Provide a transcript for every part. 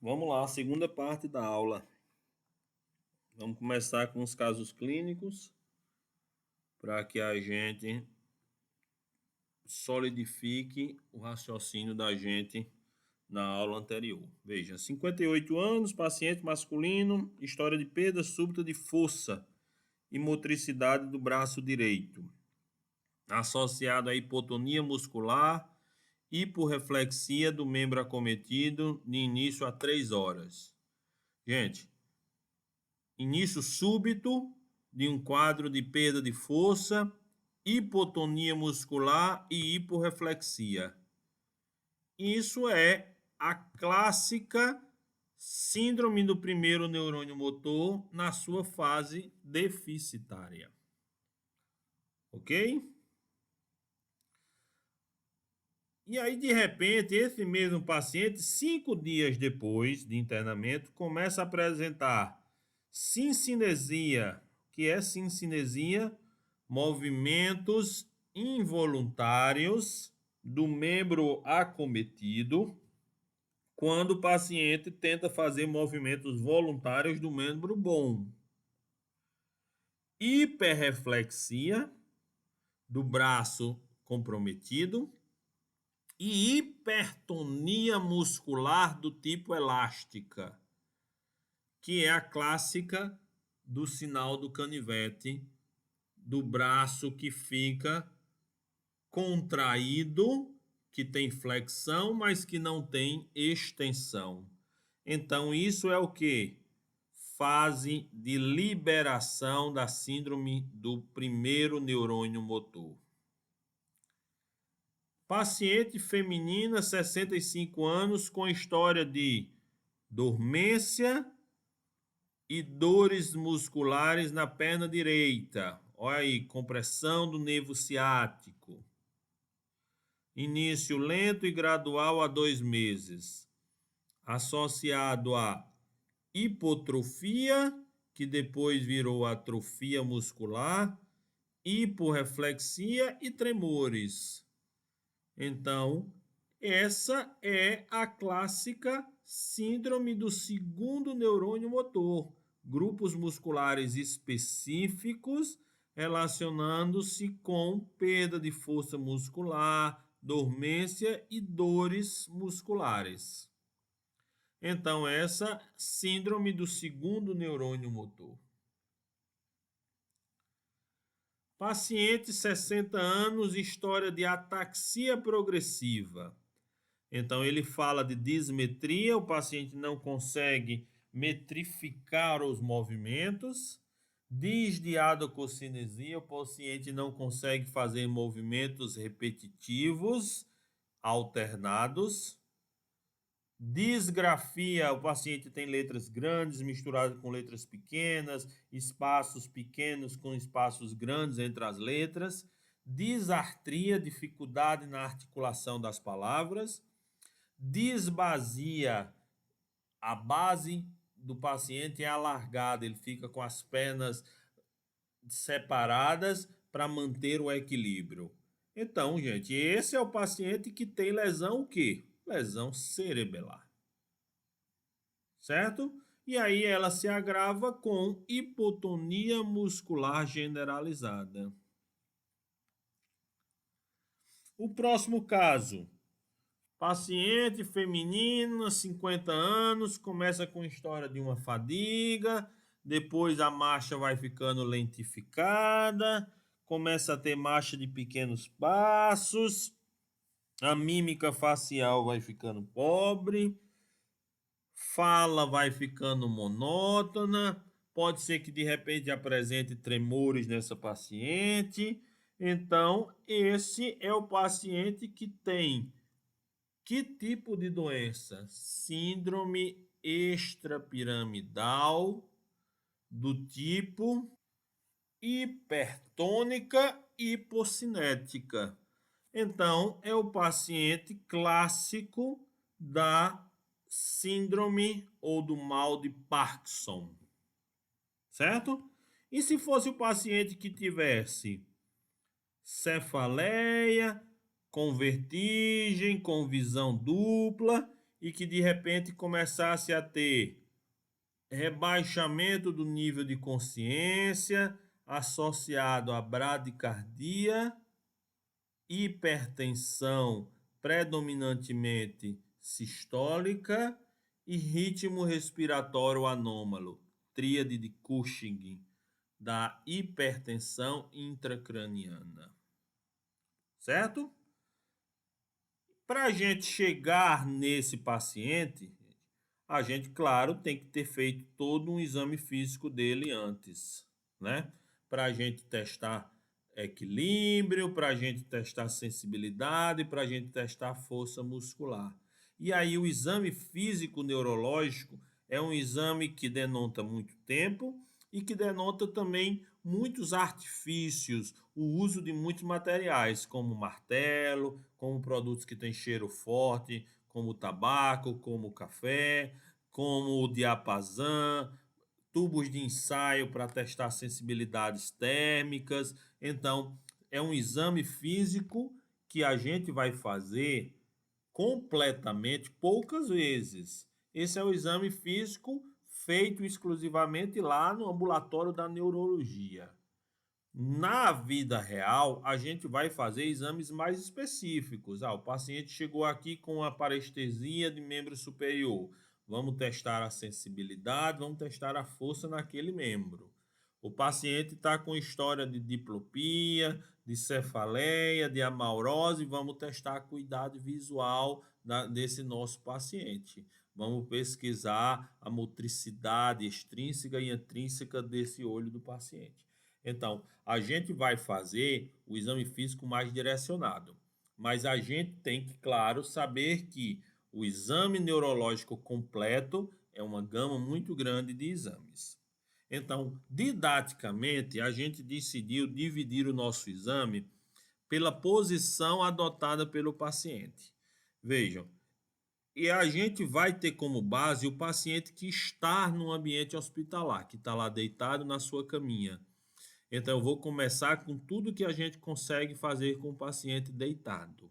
Vamos lá, segunda parte da aula. Vamos começar com os casos clínicos para que a gente solidifique o raciocínio da gente na aula anterior. Veja, 58 anos, paciente masculino, história de perda súbita de força e motricidade do braço direito, associado à hipotonia muscular, hiporreflexia do membro acometido de início a 3 horas. Gente, início súbito de um quadro de perda de força, hipotonia muscular e hiporreflexia. Isso é a clássica síndrome do primeiro neurônio motor na sua fase deficitária. Ok? E aí, de repente, esse mesmo paciente, 5 dias depois de internamento, começa a apresentar sincinesia. O que é sincinesia? Movimentos involuntários do membro acometido quando o paciente tenta fazer movimentos voluntários do membro bom. Hiperreflexia do braço comprometido e hipertonia muscular do tipo elástica, que é a clássica do sinal do canivete, do braço que fica contraído, que tem flexão, mas que não tem extensão. Então, isso é o que? Fase de liberação da síndrome do primeiro neurônio motor. Paciente feminina, 65 anos, com história de dormência e dores musculares na perna direita. Olha aí, compressão do nervo ciático. Início lento e gradual a 2 meses. Associado a hipotrofia, que depois virou atrofia muscular, hiporreflexia e tremores. Então, essa é a clássica síndrome do segundo neurônio motor. Grupos musculares específicos relacionando-se com perda de força muscular, dormência e dores musculares. Então, essa síndrome do segundo neurônio motor. Paciente, 60 anos, história de ataxia progressiva. Então, ele fala de dismetria, o paciente não consegue metrificar os movimentos. Disdiadococinesia, o paciente não consegue fazer movimentos repetitivos, alternados. Disgrafia, o paciente tem letras grandes misturadas com letras pequenas, espaços pequenos com espaços grandes entre as letras. Disartria, dificuldade na articulação das palavras. Disbasia, a base do paciente é alargada, ele fica com as pernas separadas para manter o equilíbrio. Então, gente, esse é o paciente que tem lesão o quê? Lesão cerebelar. Certo? E aí ela se agrava com hipotonia muscular generalizada. O próximo caso. Paciente feminina, 50 anos, começa com história de uma fadiga, depois a marcha vai ficando lentificada, começa a ter marcha de pequenos passos, a mímica facial vai ficando pobre, fala vai ficando monótona, pode ser que de repente apresente tremores nessa paciente. Então, esse é o paciente que tem que tipo de doença? Síndrome extrapiramidal do tipo hipertônica hipocinética. Então, é o paciente clássico da síndrome ou do mal de Parkinson, certo? E se fosse o paciente que tivesse cefaleia, com vertigem, com visão dupla e que de repente começasse a ter rebaixamento do nível de consciência associado a bradicardia, hipertensão predominantemente sistólica e ritmo respiratório anômalo, tríade de Cushing, da hipertensão intracraniana. Certo? Para a gente chegar nesse paciente, a gente, claro, tem que ter feito todo um exame físico dele antes, né? Para a gente testar equilíbrio, para a gente testar sensibilidade, para a gente testar força muscular. E aí o exame físico neurológico é um exame que denota muito tempo e que denota também muitos artifícios, o uso de muitos materiais, como martelo, como produtos que têm cheiro forte, como o tabaco, como o café, como o diapasã, tubos de ensaio para testar sensibilidades térmicas. Então, é um exame físico que a gente vai fazer completamente poucas vezes. Esse é o exame físico feito exclusivamente lá no ambulatório da neurologia. Na vida real, a gente vai fazer exames mais específicos. O paciente chegou aqui com uma parestesia de membro superior. Vamos testar a sensibilidade, vamos testar a força naquele membro. O paciente está com história de diplopia, de cefaleia, de amaurose, vamos testar a acuidade visual desse nosso paciente. Vamos pesquisar a motricidade extrínseca e intrínseca desse olho do paciente. Então, a gente vai fazer o exame físico mais direcionado, mas a gente tem que, claro, saber que o exame neurológico completo é uma gama muito grande de exames. Então, didaticamente, a gente decidiu dividir o nosso exame pela posição adotada pelo paciente. Vejam, e a gente vai ter como base o paciente que está no ambiente hospitalar, que está lá deitado na sua caminha. Então, eu vou começar com tudo que a gente consegue fazer com o paciente deitado.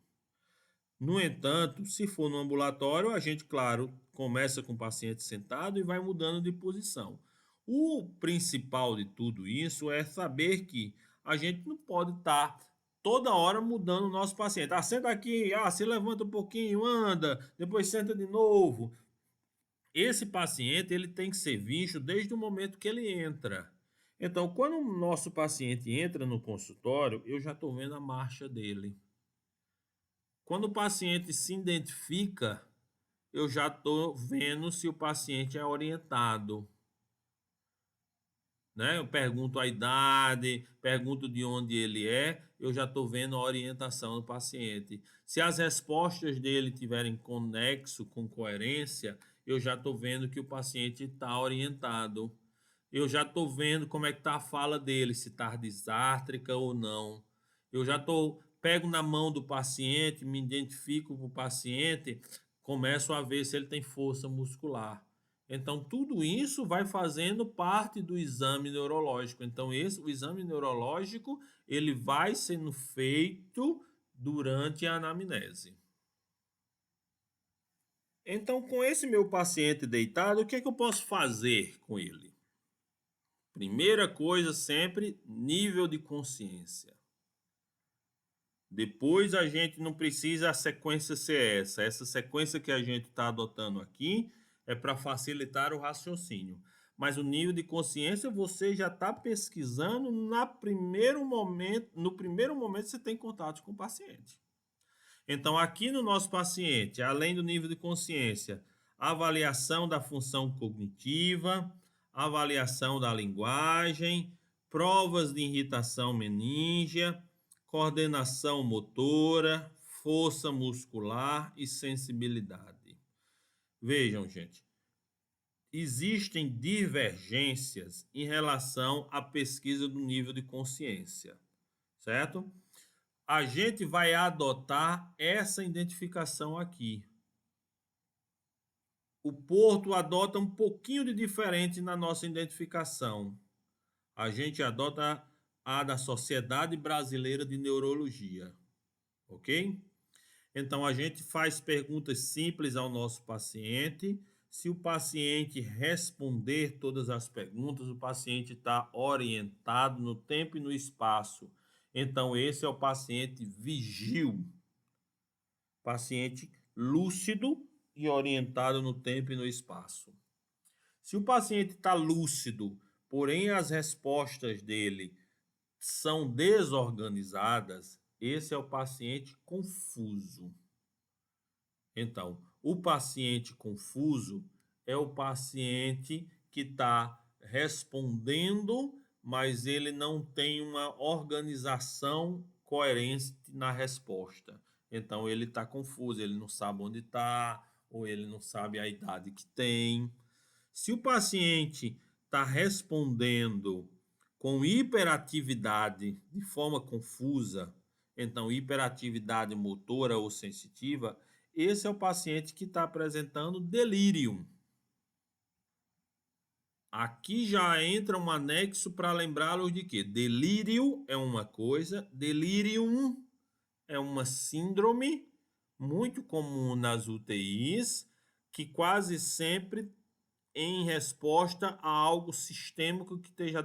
No entanto, se for no ambulatório, a gente, claro, começa com o paciente sentado e vai mudando de posição. O principal de tudo isso é saber que a gente não pode estar toda hora mudando o nosso paciente. Senta aqui, se levanta um pouquinho, anda, depois senta de novo. Esse paciente ele tem que ser visto desde o momento que ele entra. Então, quando o nosso paciente entra no consultório, eu já estou vendo a marcha dele. Quando o paciente se identifica, eu já estou vendo se o paciente é orientado. Né? Eu pergunto a idade, pergunto de onde ele é, eu já estou vendo a orientação do paciente. Se as respostas dele tiverem conexo, com coerência, eu já estou vendo que o paciente está orientado. Eu já estou vendo como é que está a fala dele, se está disástrica ou não. Eu já pego na mão do paciente, me identifico com o paciente, começo a ver se ele tem força muscular. Então, tudo isso vai fazendo parte do exame neurológico. Então, o exame neurológico, ele vai sendo feito durante a anamnese. Então, com esse meu paciente deitado, o que é que eu posso fazer com ele? Primeira coisa sempre, nível de consciência. Depois a gente não precisa a sequência ser essa. Essa sequência que a gente está adotando aqui é para facilitar o raciocínio. Mas o nível de consciência você já está pesquisando no primeiro momento que você tem contato com o paciente. Então, aqui no nosso paciente, além do nível de consciência, avaliação da função cognitiva, avaliação da linguagem, provas de irritação meníngea, coordenação motora, força muscular e sensibilidade. Vejam, gente, existem divergências em relação à pesquisa do nível de consciência, certo? A gente vai adotar essa identificação aqui. O Porto adota um pouquinho de diferente na nossa identificação. A gente adota a da Sociedade Brasileira de Neurologia, ok? Então, a gente faz perguntas simples ao nosso paciente. Se o paciente responder todas as perguntas, o paciente está orientado no tempo e no espaço. Então, esse é o paciente vigil, paciente lúcido e orientado no tempo e no espaço. Se o paciente está lúcido, porém as respostas dele são desorganizadas, esse é o paciente confuso. Então, o paciente confuso é o paciente que está respondendo, mas ele não tem uma organização coerente na resposta. Então, ele está confuso, ele não sabe onde está, ou ele não sabe a idade que tem. Se o paciente está respondendo com hiperatividade de forma confusa, então hiperatividade motora ou sensitiva, esse é o paciente que está apresentando delírio. Aqui já entra um anexo para lembrá-los de que delírio é uma coisa, delirium é uma síndrome muito comum nas UTIs, que quase sempre em resposta a algo sistêmico que esteja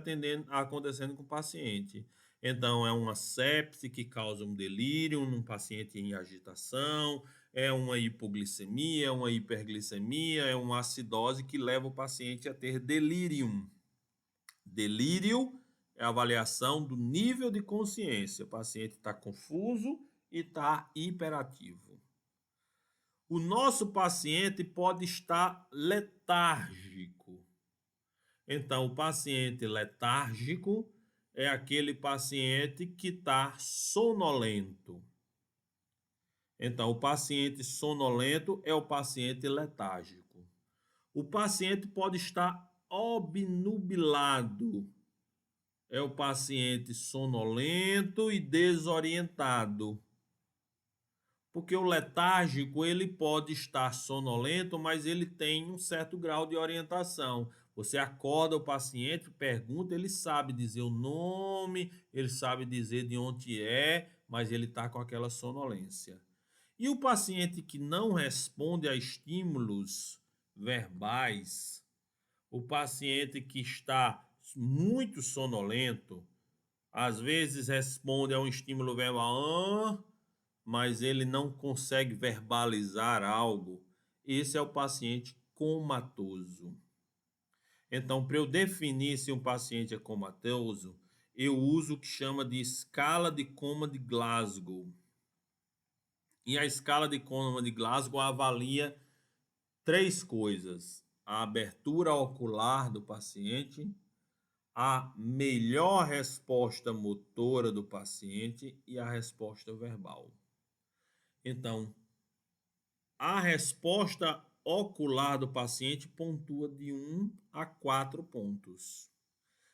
acontecendo com o paciente. Então, é uma sepse que causa um delírio num paciente em agitação, é uma hipoglicemia, é uma hiperglicemia, é uma acidose que leva o paciente a ter delírio. Delírio é a avaliação do nível de consciência. O paciente está confuso e está hiperativo. O nosso paciente pode estar letárgico. Então, o paciente letárgico é aquele paciente que está sonolento. Então, o paciente sonolento é o paciente letárgico. O paciente pode estar obnubilado. É o paciente sonolento e desorientado. Porque o letárgico, ele pode estar sonolento, mas ele tem um certo grau de orientação. Você acorda o paciente, pergunta, ele sabe dizer o nome, ele sabe dizer de onde é, mas ele está com aquela sonolência. E o paciente que não responde a estímulos verbais, o paciente que está muito sonolento, às vezes responde a um estímulo verbal, mas ele não consegue verbalizar algo, esse é o paciente comatoso. Então, para eu definir se um paciente é comatoso, eu uso o que chama de escala de coma de Glasgow. E a escala de coma de Glasgow avalia 3 coisas: a abertura ocular do paciente, a melhor resposta motora do paciente e a resposta verbal. Então, a resposta ocular do paciente pontua de 1 a 4 pontos.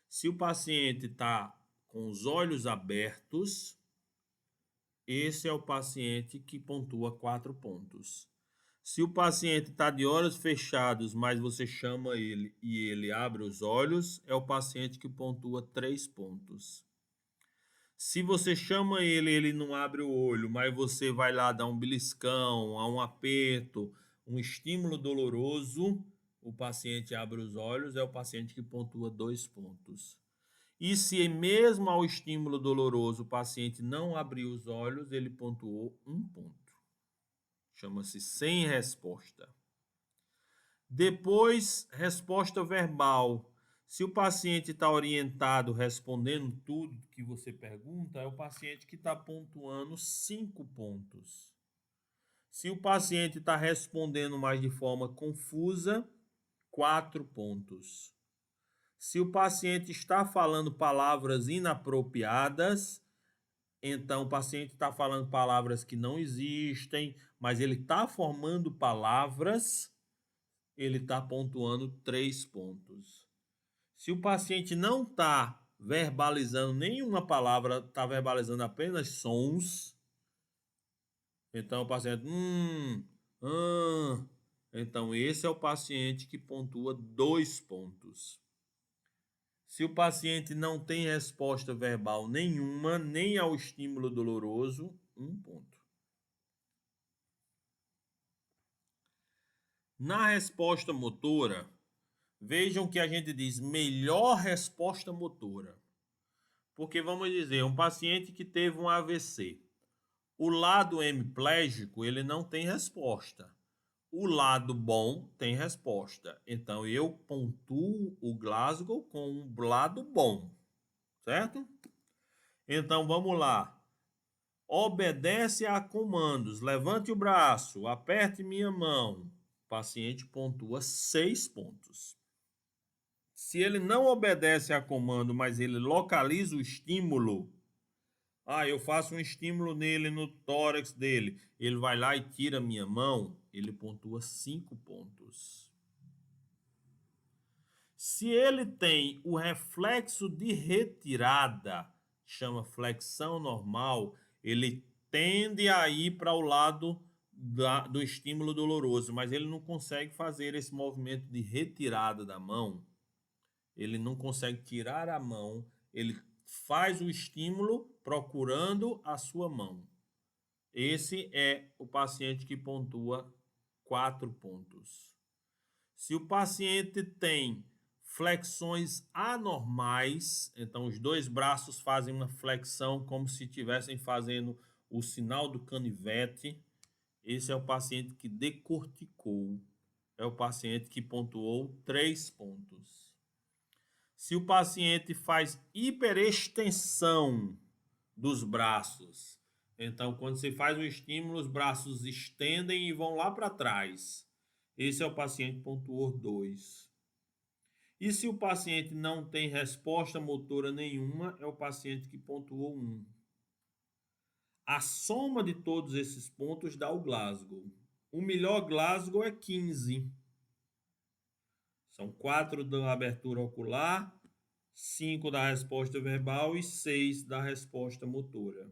Se o paciente está com os olhos abertos, esse é o paciente que pontua 4 pontos. Se o paciente está de olhos fechados, mas você chama ele e ele abre os olhos, é o paciente que pontua 3 pontos. Se você chama ele, ele não abre o olho, mas você vai lá dar um beliscão, um aperto, um estímulo doloroso, o paciente abre os olhos, é o paciente que pontua 2 pontos. E se mesmo ao estímulo doloroso o paciente não abriu os olhos, ele pontuou 1 ponto. Chama-se sem resposta. Depois, resposta verbal. Se o paciente está orientado, respondendo tudo que você pergunta, é o paciente que está pontuando 5 pontos. Se o paciente está respondendo mais de forma confusa, 4 pontos. Se o paciente está falando palavras inapropriadas, então o paciente está falando palavras que não existem, mas ele está formando palavras, ele está pontuando 3 pontos. Se o paciente não está verbalizando nenhuma palavra, está verbalizando apenas sons, então o paciente, então esse é o paciente que pontua 2 pontos. Se o paciente não tem resposta verbal nenhuma, nem ao estímulo doloroso, 1 ponto. Na resposta motora, vejam que a gente diz melhor resposta motora. Porque vamos dizer, um paciente que teve um AVC, o lado hemiplégico, ele não tem resposta. O lado bom tem resposta. Então eu pontuo o Glasgow com um lado bom, certo? Então vamos lá. Obedece a comandos. Levante o braço, aperte minha mão. O paciente pontua 6 pontos. Se ele não obedece a comando, mas ele localiza o estímulo, eu faço um estímulo nele, no tórax dele, ele vai lá e tira a minha mão, ele pontua 5 pontos. Se ele tem o reflexo de retirada, chama flexão normal, ele tende a ir para o lado do estímulo doloroso, mas ele não consegue fazer esse movimento de retirada da mão. Ele não consegue tirar a mão, ele faz o estímulo procurando a sua mão. Esse é o paciente que pontua 4 pontos. Se o paciente tem flexões anormais, então os dois braços fazem uma flexão como se estivessem fazendo o sinal do canivete, esse é o paciente que decorticou, é o paciente que pontuou 3 pontos. Se o paciente faz hiperextensão dos braços, então quando você faz um estímulo, os braços estendem e vão lá para trás. Esse é o paciente que pontuou 2. E se o paciente não tem resposta motora nenhuma, é o paciente que pontuou 1. A soma de todos esses pontos dá o Glasgow. O melhor Glasgow é 15. São 4 da abertura ocular, 5 da resposta verbal e 6 da resposta motora.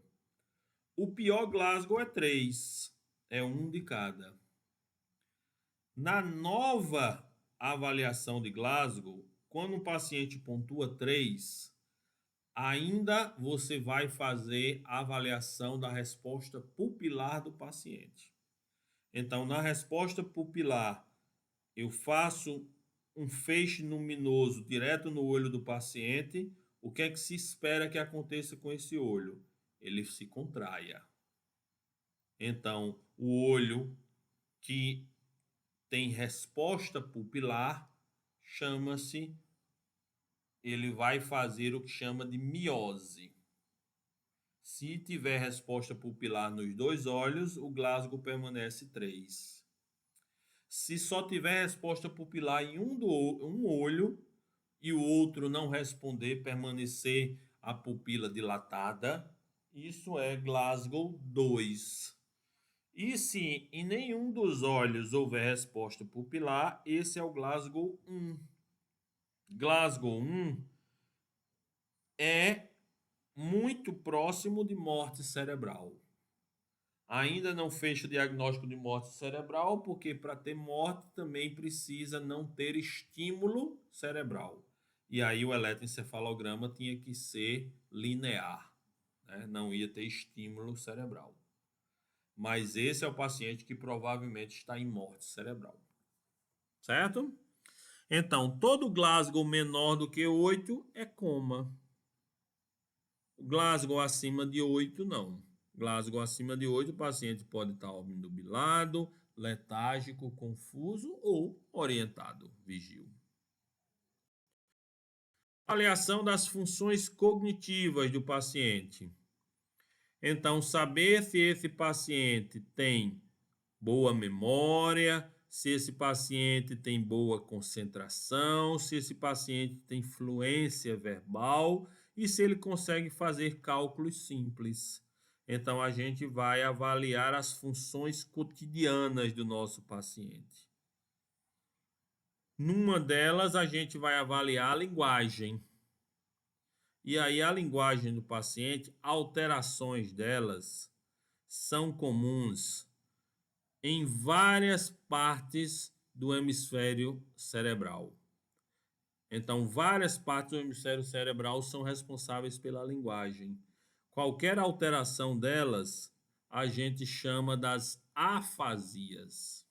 O pior Glasgow é 3. É um de cada. Na nova avaliação de Glasgow, quando um paciente pontua 3, ainda você vai fazer a avaliação da resposta pupilar do paciente. Então, na resposta pupilar, eu faço um feixe luminoso direto no olho do paciente. O que é que se espera que aconteça com esse olho? Ele se contraia. Então, o olho que tem resposta pupilar chama-se, ele vai fazer o que chama de miose. Se tiver resposta pupilar nos dois olhos, o Glasgow permanece 3. Se só tiver resposta pupilar em um olho e o outro não responder, permanecer a pupila dilatada, isso é Glasgow 2. E se em nenhum dos olhos houver resposta pupilar, esse é o Glasgow 1. Glasgow 1 é muito próximo de morte cerebral. Ainda não fecha o diagnóstico de morte cerebral, porque para ter morte também precisa não ter estímulo cerebral. E aí o eletroencefalograma tinha que ser linear, né? Não ia ter estímulo cerebral. Mas esse é o paciente que provavelmente está em morte cerebral. Certo? Então, todo Glasgow menor do que 8 é coma. Glasgow acima de 8, não. Glasgow acima de 8, o paciente pode estar obnubilado, letárgico, confuso ou orientado, vigil. Avaliação das funções cognitivas do paciente. Então, saber se esse paciente tem boa memória, se esse paciente tem boa concentração, se esse paciente tem fluência verbal e se ele consegue fazer cálculos simples. Então, a gente vai avaliar as funções cotidianas do nosso paciente. Numa delas, a gente vai avaliar a linguagem. E aí, a linguagem do paciente, alterações delas são comuns em várias partes do hemisfério cerebral. Então, várias partes do hemisfério cerebral são responsáveis pela linguagem. Qualquer alteração delas, a gente chama das afasias.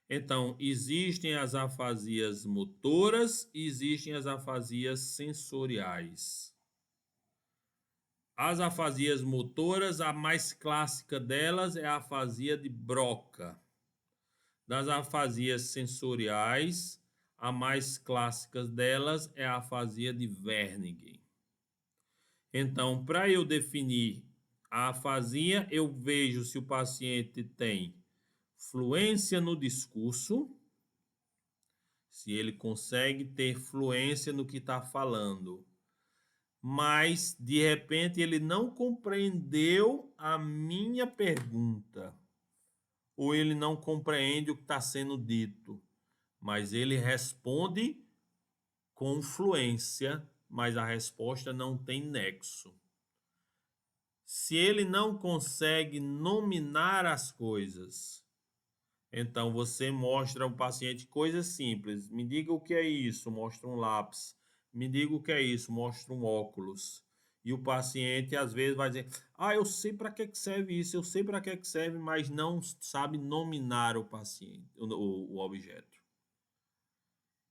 Então, existem as afasias motoras e existem as afasias sensoriais. As afasias motoras, a mais clássica delas é a afasia de Broca. Das afasias sensoriais, a mais clássica delas é a afasia de Wernicke. Então, para eu definir a afasia, eu vejo se o paciente tem fluência no discurso, se ele consegue ter fluência no que está falando, mas de repente ele não compreendeu a minha pergunta, ou ele não compreende o que está sendo dito, mas ele responde com fluência, mas a resposta não tem nexo. Se ele não consegue nominar as coisas, então você mostra ao paciente coisas simples. Me diga o que é isso, mostra um lápis. Me diga o que é isso, mostra um óculos. E o paciente às vezes vai dizer: "Ah, eu sei para que serve isso, eu sei para que serve", mas não sabe nominar o paciente, o objeto.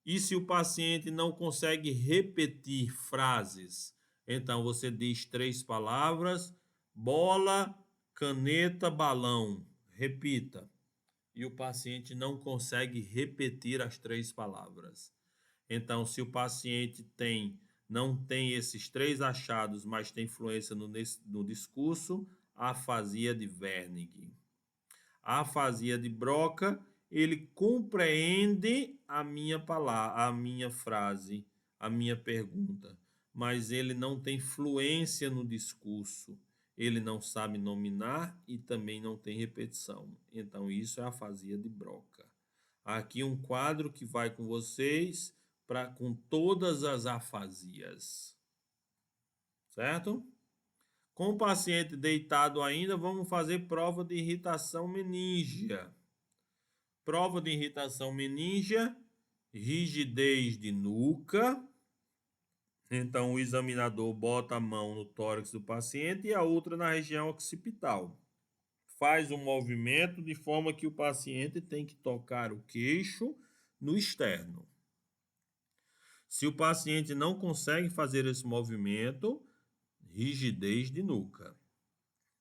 E se o paciente não consegue repetir frases, então você diz 3 palavras: bola, caneta, balão. Repita. E o paciente não consegue repetir as 3 palavras. Então, se o paciente não tem esses 3 achados, mas tem influência no discurso, afasia de Wernicke. A afasia de Broca, ele compreende a minha palavra, a minha frase, a minha pergunta, mas ele não tem fluência no discurso. Ele não sabe nominar e também não tem repetição. Então, isso é a afasia de Broca. Aqui um quadro que vai com vocês com todas as afasias. Certo? Com o paciente deitado ainda, vamos fazer prova de irritação meníngea. Prova de irritação meníngea, rigidez de nuca. Então, o examinador bota a mão no tórax do paciente e a outra na região occipital. Faz um movimento de forma que o paciente tem que tocar o queixo no externo. Se o paciente não consegue fazer esse movimento, rigidez de nuca.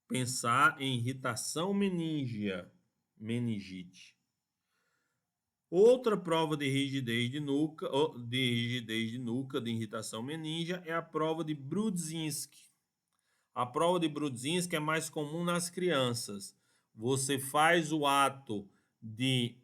Pensar em irritação meníngea, meningite. Outra prova de rigidez de nuca, de irritação meníngea, é a prova de Brudzinski. A prova de Brudzinski é mais comum nas crianças. Você faz o ato de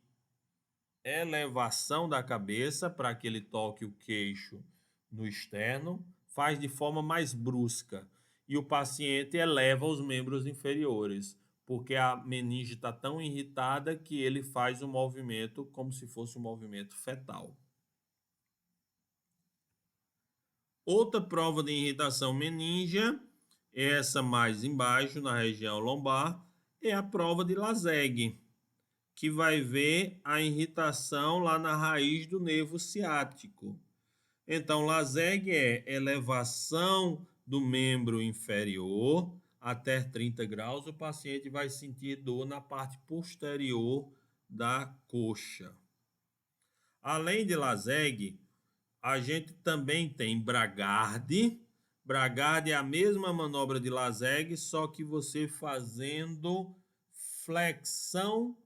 elevação da cabeça para que ele toque o queixo no externo, faz de forma mais brusca e o paciente eleva os membros inferiores, porque a meninge está tão irritada que ele faz um movimento como se fosse um movimento fetal. Outra prova de irritação meníngea, essa mais embaixo, na região lombar, é a prova de Lazegue, que vai ver a irritação lá na raiz do nervo ciático. Então, Lazegue é elevação do membro inferior até 30 graus, o paciente vai sentir dor na parte posterior da coxa. Além de Lazegue, a gente também tem Bragarde. Bragarde é a mesma manobra de Lazegue, só que você fazendo flexão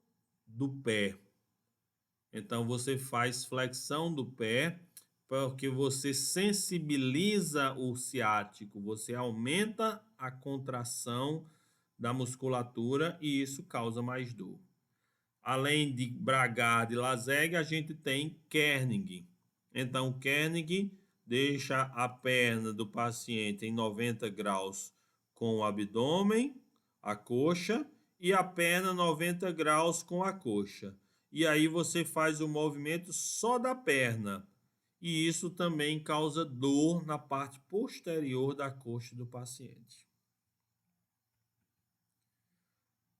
do pé. Então, você faz flexão do pé porque você sensibiliza o ciático, você aumenta a contração da musculatura e isso causa mais dor. Além de Bragarde e Lazegue, a gente tem Kernig. Então, Kernig deixa a perna do paciente em 90 graus com o abdômen, a coxa, e a perna 90 graus com a coxa. E aí você faz o movimento só da perna. E isso também causa dor na parte posterior da coxa do paciente.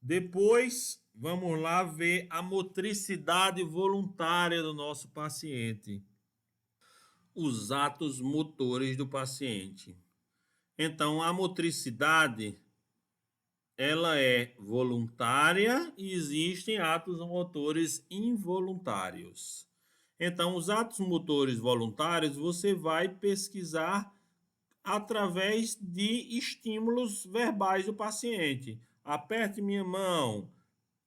Depois, vamos lá ver a motricidade voluntária do nosso paciente. Os atos motores do paciente. Então, a motricidade ela é voluntária e existem atos motores involuntários. Então, os atos motores voluntários você vai pesquisar através de estímulos verbais do paciente. Aperte minha mão,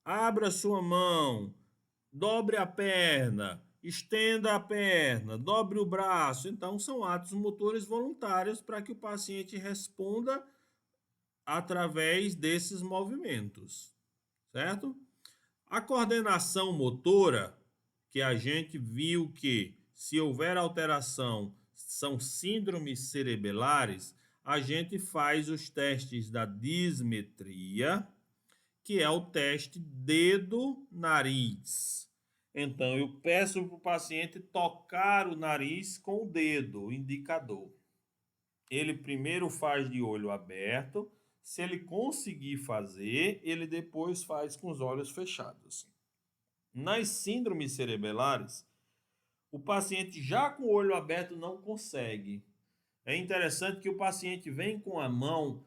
abra sua mão, dobre a perna, estenda a perna, dobre o braço. Então, são atos motores voluntários para que o paciente responda através desses movimentos, certo? A coordenação motora, que a gente viu que, se houver alteração, são síndromes cerebelares, a gente faz os testes da dismetria, que é o teste dedo-nariz. Então, eu peço para o paciente tocar o nariz com o dedo, o indicador. Ele primeiro faz de olho aberto. Se ele conseguir fazer, ele depois faz com os olhos fechados. Nas síndromes cerebelares, o paciente já com o olho aberto não consegue. É interessante que o paciente vem com a mão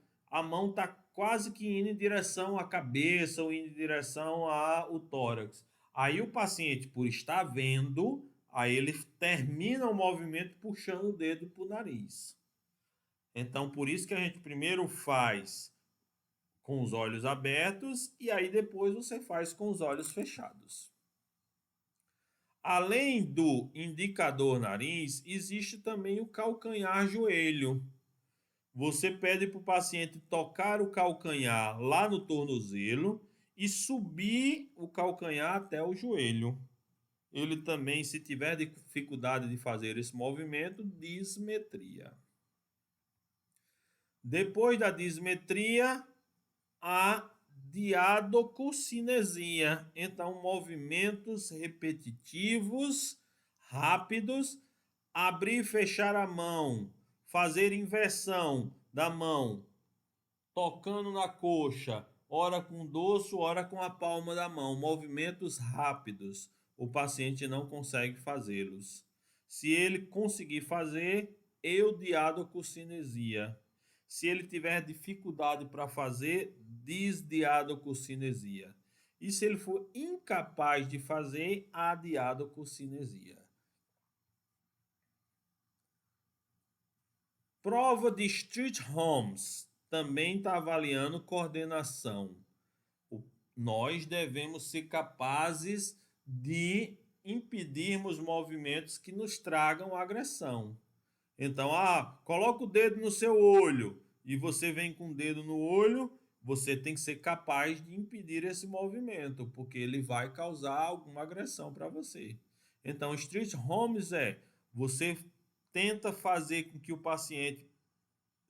está quase que indo em direção à cabeça ou indo em direção ao tórax. Aí o paciente, por estar vendo, aí ele termina o movimento puxando o dedo para o nariz. Então, por isso que a gente primeiro faz com os olhos abertos e aí depois você faz com os olhos fechados. Além do indicador nariz, existe também o calcanhar-joelho. Você pede para o paciente tocar o calcanhar lá no tornozelo e subir o calcanhar até o joelho. Ele também, se tiver dificuldade de fazer esse movimento, dismetria. Depois da dismetria, a diadococinesia. Então, movimentos repetitivos, rápidos, abrir e fechar a mão, fazer inversão da mão, tocando na coxa, ora com o dorso, ora com a palma da mão. Movimentos rápidos. O paciente não consegue fazê-los. Se ele conseguir fazer, eudiadococinesia. Se ele tiver dificuldade para fazer, disdiadococinesia. E se ele for incapaz de fazer, adiadococinesia. Prova de Street Holmes também está avaliando coordenação. Nós devemos ser capazes de impedirmos movimentos que nos tragam agressão. Então, coloca o dedo no seu olho e você vem com o dedo no olho, você tem que ser capaz de impedir esse movimento, porque ele vai causar alguma agressão para você. Então, Street Holmes você tenta fazer com que o paciente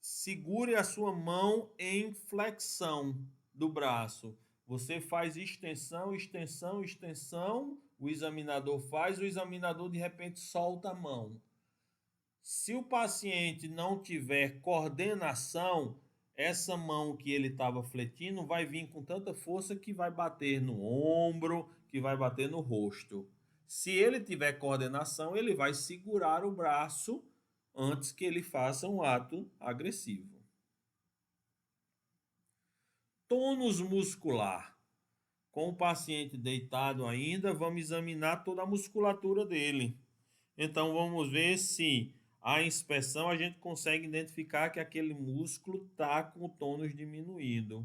segure a sua mão em flexão do braço. Você faz extensão, extensão, extensão, o examinador faz, o examinador de repente solta a mão. Se o paciente não tiver coordenação, essa mão que ele estava fletindo vai vir com tanta força que vai bater no ombro, que vai bater no rosto. Se ele tiver coordenação, ele vai segurar o braço antes que ele faça um ato agressivo. Tônus muscular. Com o paciente deitado ainda, vamos examinar toda a musculatura dele. Então vamos ver se a inspeção a gente consegue identificar que aquele músculo está com o tônus diminuído.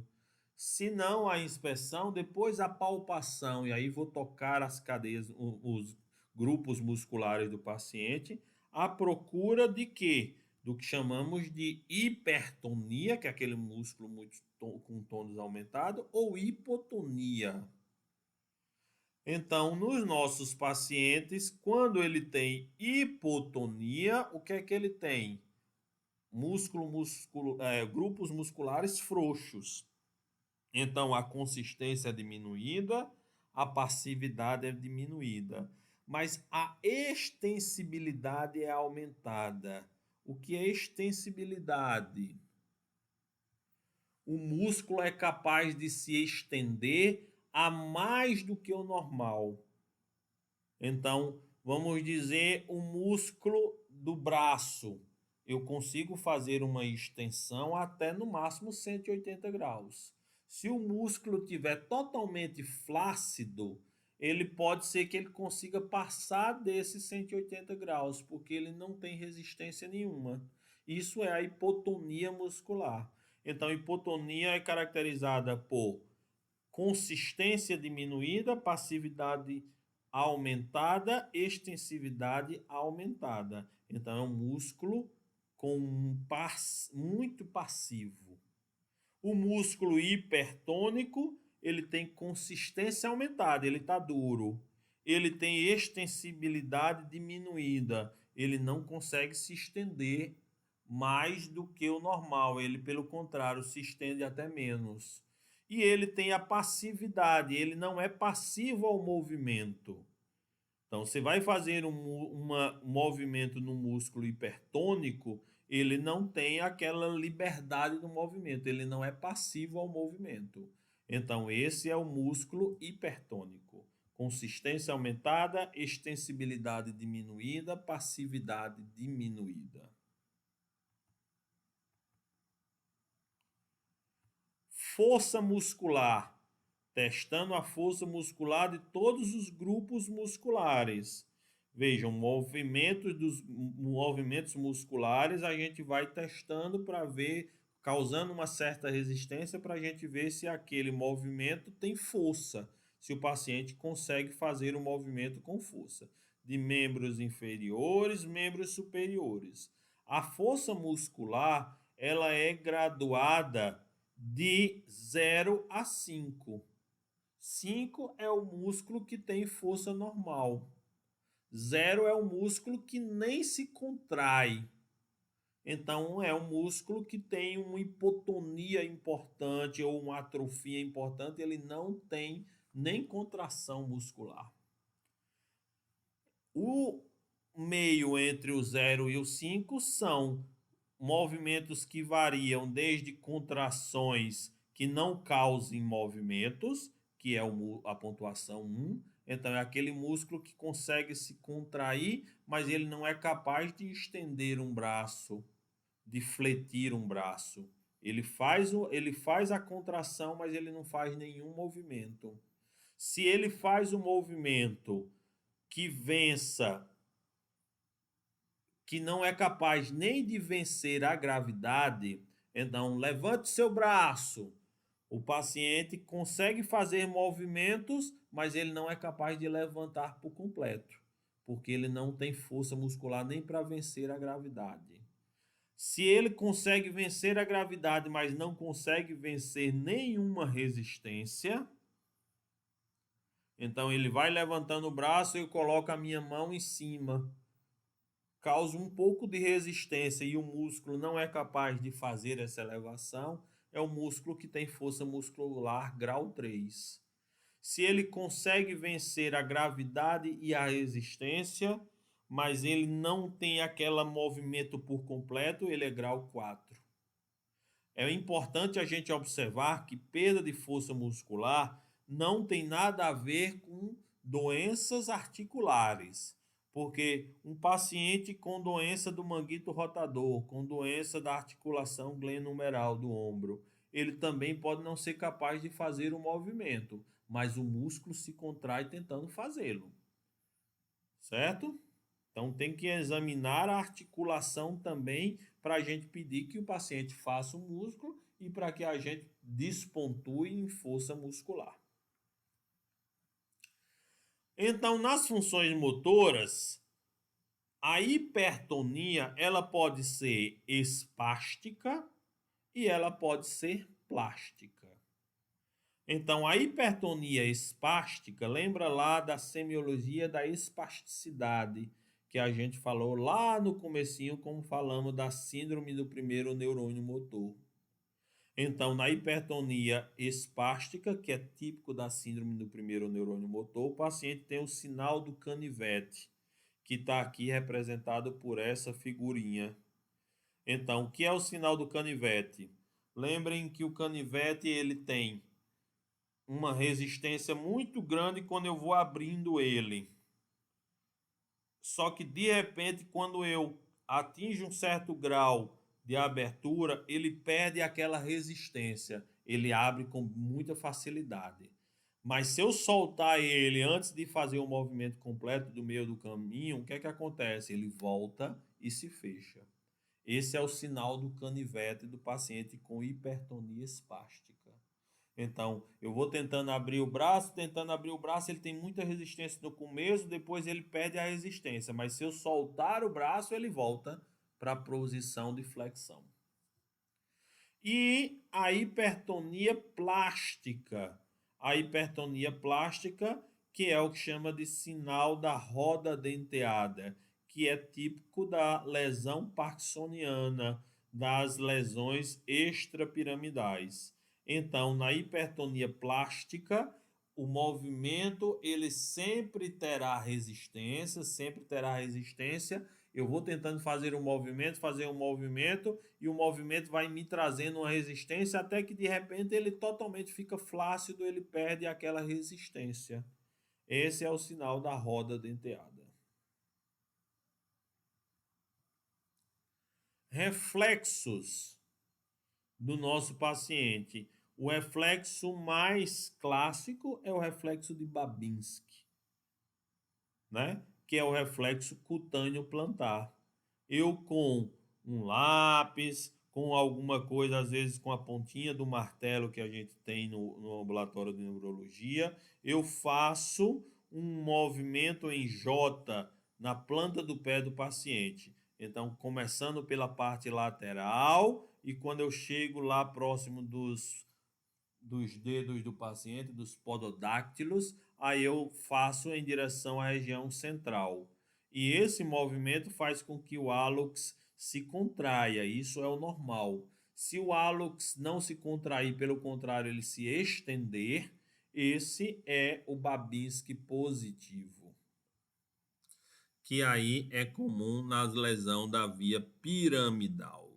Se não a inspeção, depois a palpação, e aí vou tocar as cadeias, os grupos musculares do paciente, à procura de quê? Do que chamamos de hipertonia, que é aquele músculo com tônus aumentado, ou hipotonia. Então, nos nossos pacientes, quando ele tem hipotonia, o que é que ele tem? Grupos musculares frouxos. Então, a consistência é diminuída, a passividade é diminuída, mas a extensibilidade é aumentada. O que é extensibilidade? O músculo é capaz de se estender a mais do que o normal. Então, vamos dizer o músculo do braço. Eu consigo fazer uma extensão até no máximo 180 graus. Se o músculo estiver totalmente flácido, ele pode ser que ele consiga passar desses 180 graus, porque ele não tem resistência nenhuma. Isso é a hipotonia muscular. Então, a hipotonia é caracterizada por consistência diminuída, passividade aumentada, extensividade aumentada. Então, é um músculo muito passivo. O músculo hipertônico, ele tem consistência aumentada, ele está duro. Ele tem extensibilidade diminuída, ele não consegue se estender mais do que o normal, ele, pelo contrário, se estende até menos. E ele tem a passividade, ele não é passivo ao movimento. Então, você vai fazer um movimento no músculo hipertônico, ele não tem aquela liberdade do movimento, ele não é passivo ao movimento. Então, esse é o músculo hipertônico. Consistência aumentada, extensibilidade diminuída, passividade diminuída. Força muscular. Testando a força muscular de todos os grupos musculares. Vejam, movimentos musculares a gente vai testando para ver, causando uma certa resistência para a gente ver se aquele movimento tem força, se o paciente consegue fazer o movimento com força. De membros inferiores, membros superiores. A força muscular, ela é graduada de 0 a 5. 5 é o músculo que tem força normal. 0 é o músculo que nem se contrai. Então, é um músculo que tem uma hipotonia importante ou uma atrofia importante, ele não tem nem contração muscular. O meio entre o 0 e o 5 são movimentos que variam desde contrações que não causem movimentos, que é a pontuação 1. Então, é aquele músculo que consegue se contrair, mas ele não é capaz de estender um braço, de fletir um braço. Ele faz a contração, mas ele não faz nenhum movimento. Se ele faz um movimento que vença, que não é capaz nem de vencer a gravidade, então levante seu braço. O paciente consegue fazer movimentos, mas ele não é capaz de levantar por completo, porque ele não tem força muscular nem para vencer a gravidade. Se ele consegue vencer a gravidade, mas não consegue vencer nenhuma resistência, então ele vai levantando o braço e eu coloco a minha mão em cima. Causa um pouco de resistência e o músculo não é capaz de fazer essa elevação, é o músculo que tem força muscular grau 3. Se ele consegue vencer a gravidade e a resistência, mas ele não tem aquele movimento por completo, ele é grau 4. É importante a gente observar que perda de força muscular não tem nada a ver com doenças articulares, porque um paciente com doença do manguito rotador, com doença da articulação glenohumeral do ombro, ele também pode não ser capaz de fazer o movimento, mas o músculo se contrai tentando fazê-lo, certo? Então tem que examinar a articulação também para a gente pedir que o paciente faça o músculo e para que a gente despontue em força muscular. Então, nas funções motoras, a hipertonia ela pode ser espástica e ela pode ser plástica. Então, a hipertonia espástica, lembra lá da semiologia da espasticidade, que a gente falou lá no comecinho, como falamos da síndrome do primeiro neurônio motor. Então, na hipertonia espástica, que é típico da síndrome do primeiro neurônio motor, o paciente tem o sinal do canivete, que está aqui representado por essa figurinha. Então, o que é o sinal do canivete? Lembrem que o canivete ele tem uma resistência muito grande quando eu vou abrindo ele. Só que, de repente, quando eu atinjo um certo grau de abertura, ele perde aquela resistência. ele abre com muita facilidade. Mas se eu soltar ele antes de fazer o movimento completo do meio do caminho, o que é que acontece? Ele volta e se fecha. Esse é o sinal do canivete do paciente com hipertonia espástica. Então, eu vou tentando abrir o braço, ele tem muita resistência no começo, depois ele perde a resistência. Mas se eu soltar o braço, ele volta para a posição de flexão. E a hipertonia plástica. A hipertonia plástica, que é o que chama de sinal da roda denteada, que é típico da lesão parkinsoniana, das lesões extrapiramidais. Então, na hipertonia plástica, o movimento ele sempre terá resistência, eu vou tentando fazer um movimento, e o movimento vai me trazendo uma resistência até que de repente ele totalmente fica flácido, ele perde aquela resistência. Esse é o sinal da roda denteada. Reflexos do nosso paciente. O reflexo mais clássico é o reflexo de Babinski, né? Que é o reflexo cutâneo plantar. Eu com um lápis, com alguma coisa, às vezes com a pontinha do martelo que a gente tem no ambulatório de neurologia, eu faço um movimento em J na planta do pé do paciente. Então, começando pela parte lateral, e quando eu chego lá próximo dos dedos do paciente, dos pododáctilos, aí eu faço em direção à região central. E esse movimento faz com que o hálux se contraia, isso é o normal. Se o hálux não se contrair, pelo contrário, ele se estender, esse é o Babinski positivo, que aí é comum nas lesões da via piramidal.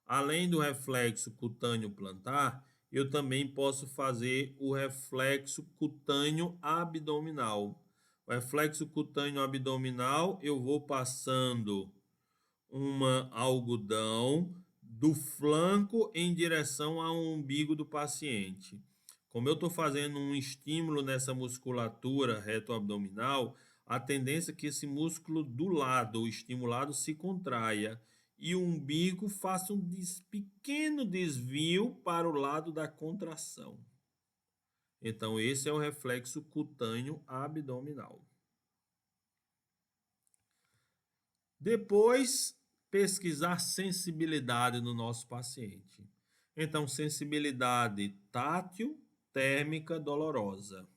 Além do reflexo cutâneo plantar, eu também posso fazer o reflexo cutâneo abdominal. O reflexo cutâneo abdominal, eu vou passando uma algodão do flanco em direção ao umbigo do paciente. Como eu estou fazendo um estímulo nessa musculatura reto-abdominal, a tendência é que esse músculo do lado, o estimulado, se contraia e o umbigo faça um pequeno desvio para o lado da contração. Então, esse é o reflexo cutâneo abdominal. Depois, pesquisar sensibilidade no nosso paciente. Então, sensibilidade tátil, térmica, dolorosa.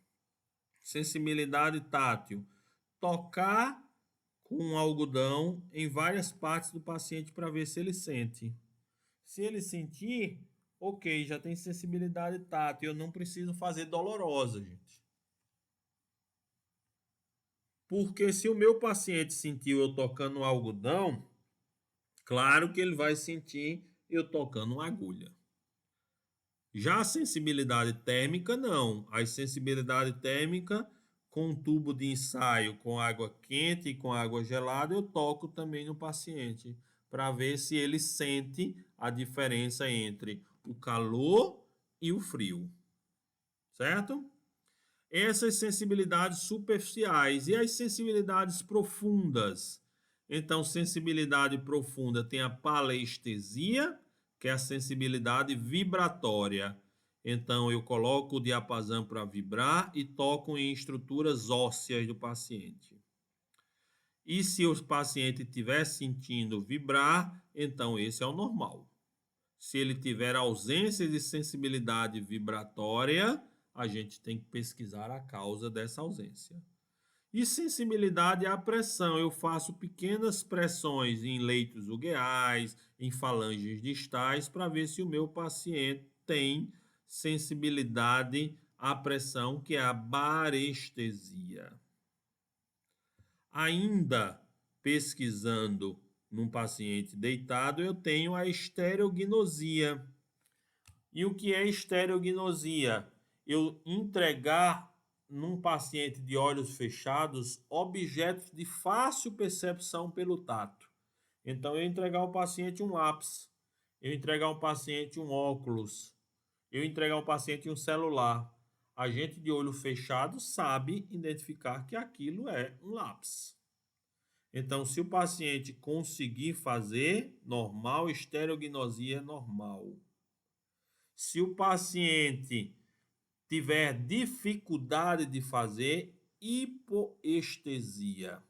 Sensibilidade tátil, tocar com um algodão em várias partes do paciente para ver se ele sente. Se ele sentir, ok, já tem sensibilidade tátil, eu não preciso fazer dolorosa, gente. Porque se o meu paciente sentiu eu tocando um algodão, claro que ele vai sentir eu tocando uma agulha. Já a sensibilidade térmica, não. A sensibilidade térmica, com um tubo de ensaio com água quente e com água gelada, eu toco também no paciente, para ver se ele sente a diferença entre o calor e o frio. Certo? Essas sensibilidades superficiais e as sensibilidades profundas. Então, sensibilidade profunda tem a palestesia, que é a sensibilidade vibratória. Então, eu coloco o diapasão para vibrar e toco em estruturas ósseas do paciente. E se o paciente estiver sentindo vibrar, então esse é o normal. Se ele tiver ausência de sensibilidade vibratória, a gente tem que pesquisar a causa dessa ausência. E sensibilidade à pressão. Eu faço pequenas pressões em leitos ugueais, em falanges distais, para ver se o meu paciente tem sensibilidade à pressão, que é a barestesia. Ainda pesquisando num paciente deitado, eu tenho a estereognosia. E o que é estereognosia? Eu entregar num paciente de olhos fechados objetos de fácil percepção pelo tato. Então, eu entregar ao paciente um lápis, eu entregar ao paciente um óculos, eu entregar ao paciente um celular, a gente de olho fechado sabe identificar que aquilo é um lápis. Então, se o paciente conseguir fazer, normal, estereognosia é normal. Se o paciente tiver dificuldade de fazer, hipoestesia.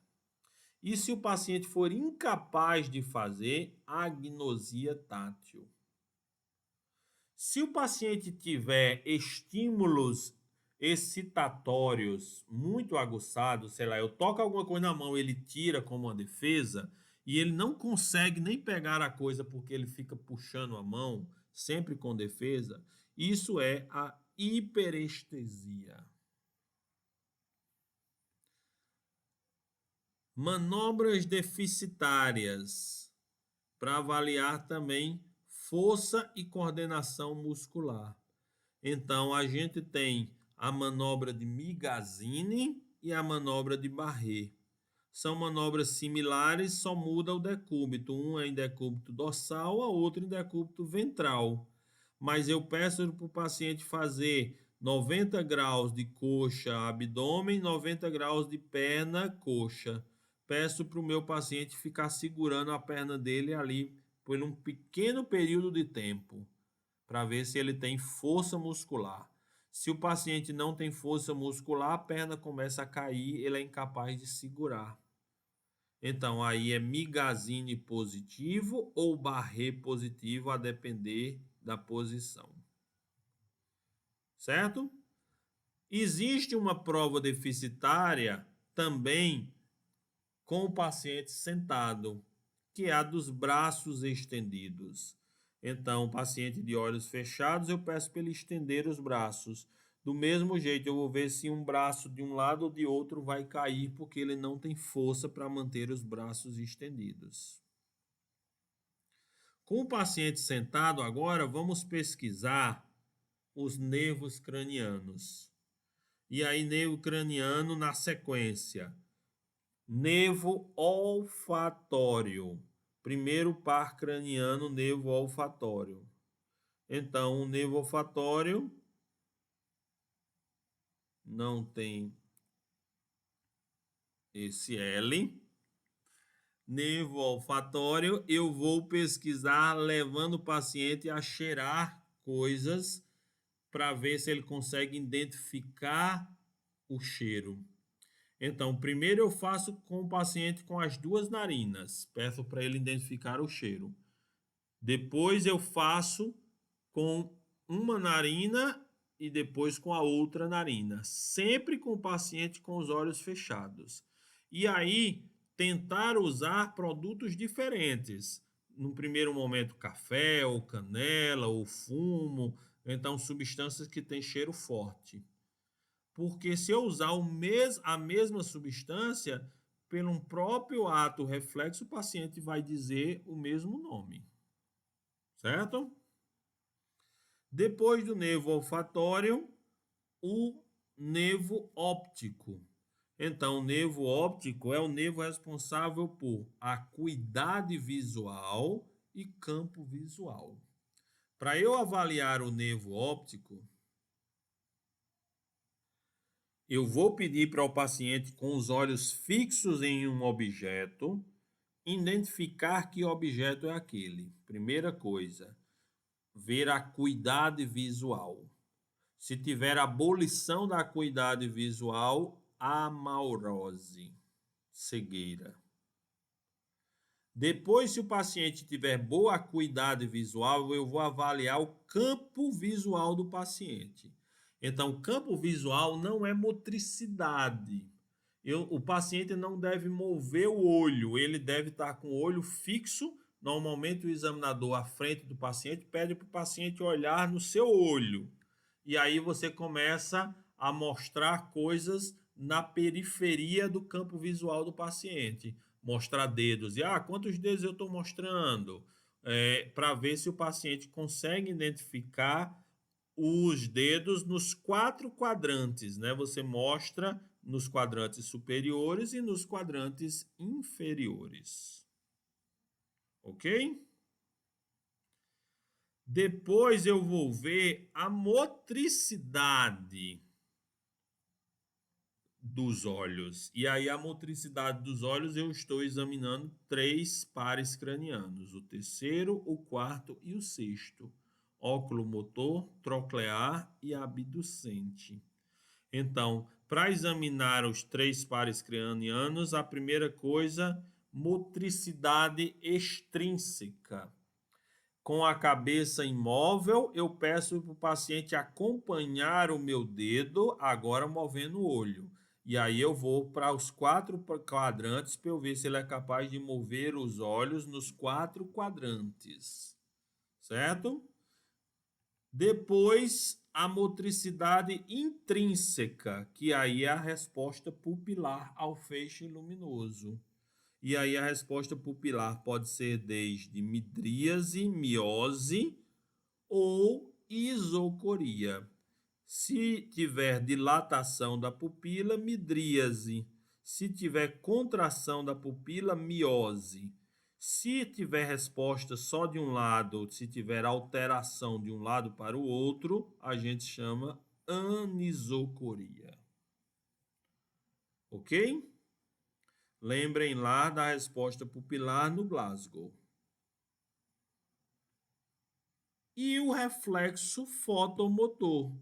E se o paciente for incapaz de fazer, agnosia tátil. Se o paciente tiver estímulos excitatórios muito aguçados, sei lá, eu toco alguma coisa na mão, ele tira como uma defesa e ele não consegue nem pegar a coisa porque ele fica puxando a mão, sempre com defesa, isso é a hiperestesia. Manobras deficitárias para avaliar também força e coordenação muscular. Então, a gente tem a manobra de Migazzini e a manobra de Barré. São manobras similares, só muda o decúbito. Um é em decúbito dorsal, a outra em decúbito ventral. Mas eu peço para o paciente fazer 90 graus de coxa, abdômen, 90 graus de perna, coxa. Peço para o meu paciente ficar segurando a perna dele ali por um pequeno período de tempo, para ver se ele tem força muscular. Se o paciente não tem força muscular, a perna começa a cair, ele é incapaz de segurar. Então, aí é Migazzini positivo ou Barré positivo, a depender da posição. Certo? Existe uma prova deficitária também com o paciente sentado, que é a dos braços estendidos. Então, o paciente de olhos fechados, eu peço para ele estender os braços. Do mesmo jeito, eu vou ver se um braço de um lado ou de outro vai cair, porque ele não tem força para manter os braços estendidos. Com o paciente sentado agora, vamos pesquisar os nervos cranianos. E aí, nervo craniano na sequência. Nervo olfatório. Primeiro par craniano, nervo olfatório. Então, o nervo olfatório não tem esse L. Nervo olfatório, eu vou pesquisar levando o paciente a cheirar coisas para ver se ele consegue identificar o cheiro. Então, primeiro eu faço com o paciente com as duas narinas, peço para ele identificar o cheiro. Depois eu faço com uma narina e depois com a outra narina, sempre com o paciente com os olhos fechados. E aí, tentar usar produtos diferentes. No primeiro momento, café, ou canela, ou fumo, então substâncias que têm cheiro forte. Porque se eu usar a mesma substância, pelo próprio ato reflexo, o paciente vai dizer o mesmo nome. Certo? Depois do nervo olfatório, o nervo óptico. Então, o nervo óptico é o nervo responsável por acuidade visual e campo visual. Para eu avaliar o nervo óptico, eu vou pedir para o paciente com os olhos fixos em um objeto, identificar que objeto é aquele. Primeira coisa, ver a acuidade visual. Se tiver abolição da acuidade visual, amaurose, cegueira. Depois, se o paciente tiver boa acuidade visual, eu vou avaliar o campo visual do paciente. Então, o campo visual não é motricidade. O paciente não deve mover o olho, ele deve estar com o olho fixo. Normalmente, o examinador à frente do paciente pede para o paciente olhar no seu olho. E aí você começa a mostrar coisas na periferia do campo visual do paciente. Mostrar dedos. E quantos dedos eu estou mostrando? Para ver se o paciente consegue identificar os dedos nos 4 quadrantes, né? Você mostra nos quadrantes superiores e nos quadrantes inferiores. Ok? Depois eu vou ver a motricidade dos olhos. E aí a motricidade dos olhos eu estou examinando 3 pares cranianos, o terceiro, o quarto e o sexto. Óculomotor, troclear e abducente. Então, para examinar os 3 pares cranianos, a primeira coisa, motricidade extrínseca. Com a cabeça imóvel, eu peço para o paciente acompanhar o meu dedo, agora movendo o olho. E aí eu vou para os 4 quadrantes para eu ver se ele é capaz de mover os olhos nos 4 quadrantes. Certo? Depois, a motricidade intrínseca, que aí é a resposta pupilar ao feixe luminoso. E aí a resposta pupilar pode ser desde midríase, miose ou isocoria. Se tiver dilatação da pupila, midríase. Se tiver contração da pupila, miose. Se tiver resposta só de um lado, se tiver alteração de um lado para o outro, a gente chama anisocoria. Ok? Lembrem lá da resposta pupilar no Glasgow. E o reflexo fotomotor.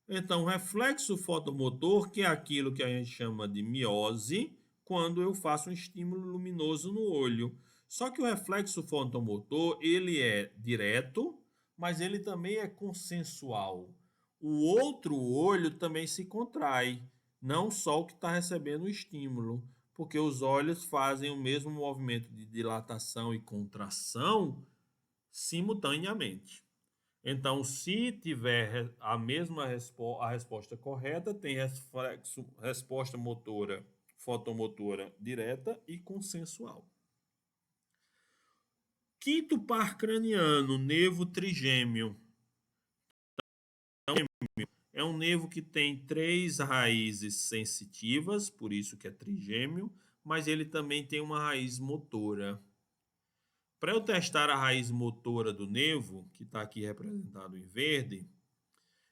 Então, reflexo fotomotor, que é aquilo que a gente chama de miose, quando eu faço um estímulo luminoso no olho. Só que o reflexo fotomotor, ele é direto, mas ele também é consensual. O outro olho também se contrai, não só o que está recebendo o estímulo, porque os olhos fazem o mesmo movimento de dilatação e contração simultaneamente. Então, se tiver a mesma a resposta correta, tem resposta motora, fotomotora direta e consensual. Quinto par craniano, nervo trigêmeo. É um nervo que tem 3 raízes sensitivas, por isso que é trigêmeo, mas ele também tem uma raiz motora. Para eu testar a raiz motora do nervo, que está aqui representado em verde,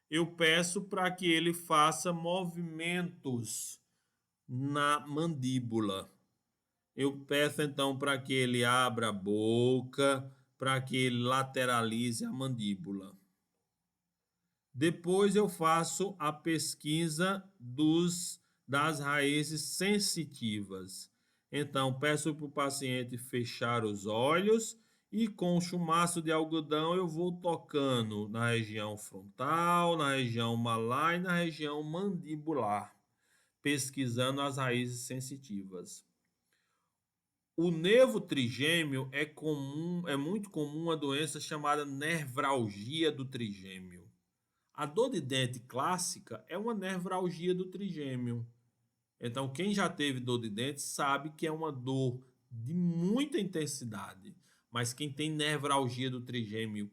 eu peço para que ele faça movimentos na mandíbula. Eu peço então para que ele abra a boca, para que ele lateralize a mandíbula. Depois eu faço a pesquisa das raízes sensitivas. Então, peço para o paciente fechar os olhos e com o chumaço de algodão eu vou tocando na região frontal, na região malar e na região mandibular, pesquisando as raízes sensitivas. O nervo trigêmeo é muito comum a doença chamada nevralgia do trigêmeo. A dor de dente clássica é uma nevralgia do trigêmeo. Então, quem já teve dor de dente sabe que é uma dor de muita intensidade. Mas quem tem nevralgia do trigêmeo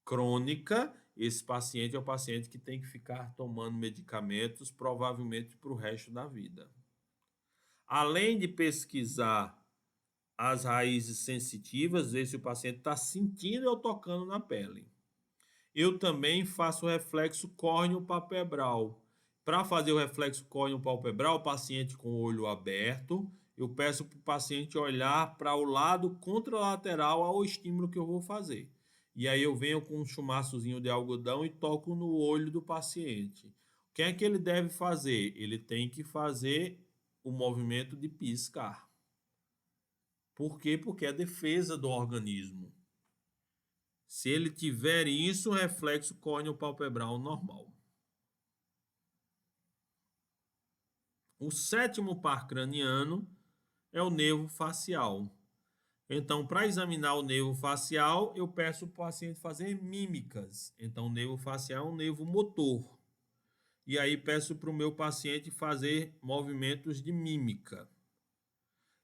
crônica, esse paciente é o paciente que tem que ficar tomando medicamentos, provavelmente para o resto da vida. Além de pesquisar as raízes sensitivas, ver se o paciente está sentindo ou tocando na pele. Eu também faço o reflexo córneo-palpebral. Para fazer o reflexo córneo-palpebral, o paciente com o olho aberto, eu peço para o paciente olhar para o lado contralateral ao estímulo que eu vou fazer. E aí eu venho com um chumaçozinho de algodão e toco no olho do paciente. O que é que ele deve fazer? Ele tem que fazer o movimento de piscar. Por quê? Porque é a defesa do organismo. Se ele tiver isso, reflexo córneo-palpebral normal. O sétimo par craniano é o nervo facial. Então, para examinar o nervo facial, eu peço para o paciente fazer mímicas. Então, o nervo facial é um nervo motor. E aí peço para o meu paciente fazer movimentos de mímica.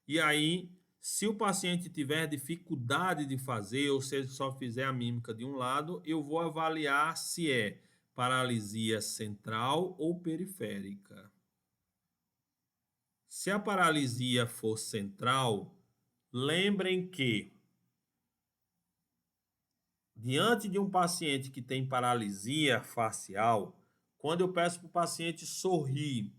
E aí, se o paciente tiver dificuldade de fazer, ou se ele só fizer a mímica de um lado, eu vou avaliar se é paralisia central ou periférica. Se a paralisia for central, lembrem que Diante de um paciente que tem paralisia facial, quando eu peço para o paciente sorrir,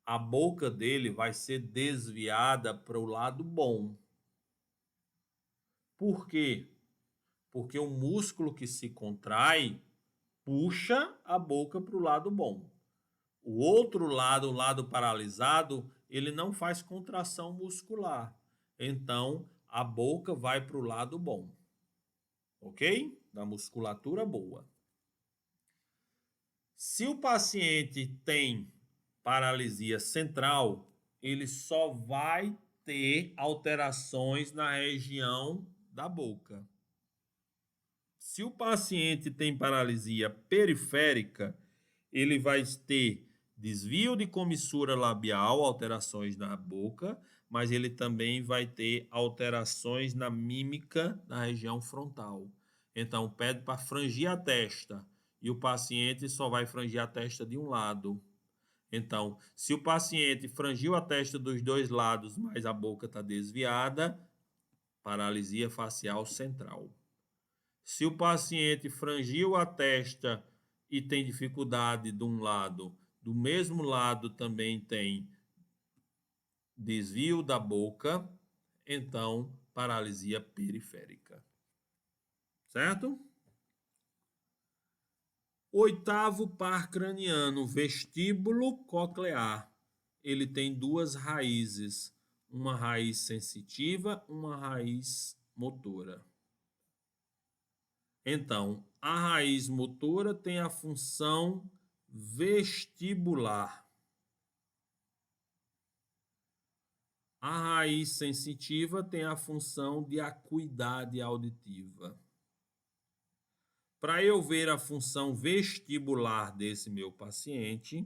a boca dele vai ser desviada para o lado bom. Por quê? Porque o músculo que se contrai puxa a boca para o lado bom. O outro lado, o lado paralisado, ele não faz contração muscular. Então, a boca vai para o lado bom. Ok? Da musculatura boa. Se o paciente tem paralisia central, ele só vai ter alterações na região da boca. Se o paciente tem paralisia periférica, ele vai ter desvio de comissura labial, alterações na boca, mas ele também vai ter alterações na mímica da região frontal. Então, pede para frangir a testa e o paciente só vai frangir a testa de um lado. Então, se o paciente frangiu a testa dos dois lados, mas a boca está desviada, paralisia facial central. Se o paciente frangiu a testa e tem dificuldade de um lado, do mesmo lado também tem desvio da boca, então paralisia periférica. Certo? Oitavo par craniano, vestíbulo coclear. Ele tem duas raízes, uma raiz sensitiva, uma raiz motora. Então, a raiz motora tem a função vestibular. A raiz sensitiva tem a função de acuidade auditiva. Para eu ver a função vestibular desse meu paciente,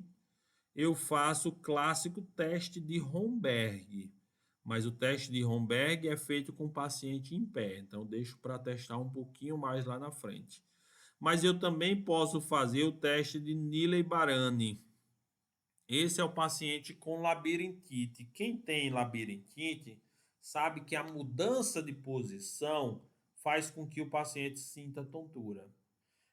eu faço o clássico teste de Romberg. Mas o teste de Romberg é feito com o paciente em pé, então deixo para testar um pouquinho mais lá na frente. Mas eu também posso fazer o teste de Nilley-Barani. Esse é o paciente com labirintite. Quem tem labirintite sabe que a mudança de posição faz com que o paciente sinta tontura.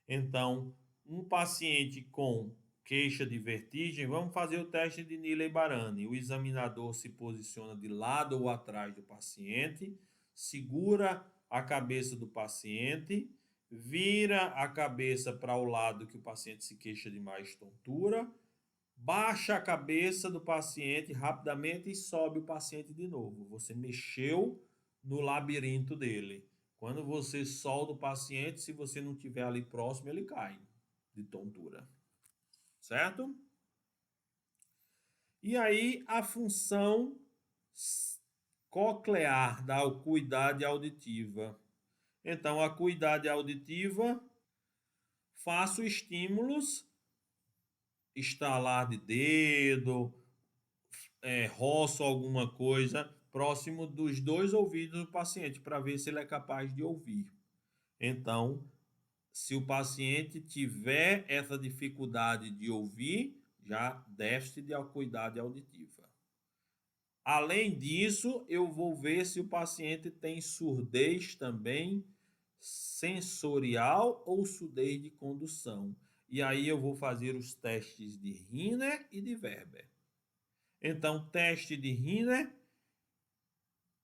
Então, um paciente com queixa de vertigem, vamos fazer o teste de Nilley-Barani. O examinador se posiciona de lado ou atrás do paciente, segura a cabeça do paciente, vira a cabeça para o lado que o paciente se queixa de mais tontura, baixa a cabeça do paciente rapidamente e sobe o paciente de novo. Você mexeu no labirinto dele. Quando você solta o paciente, se você não estiver ali próximo, ele cai de tontura. Certo? E aí a função coclear da acuidade auditiva. Então, a acuidade auditiva, faço estímulos, estalar de dedo, roço alguma coisa próximo dos dois ouvidos do paciente para ver se ele é capaz de ouvir. Então, se o paciente tiver essa dificuldade de ouvir, já déficit de acuidade auditiva. Além disso, eu vou ver se o paciente tem surdez também sensorial ou surdez de condução. E aí eu vou fazer os testes de Rinner e de Weber. Então, teste de Rinner,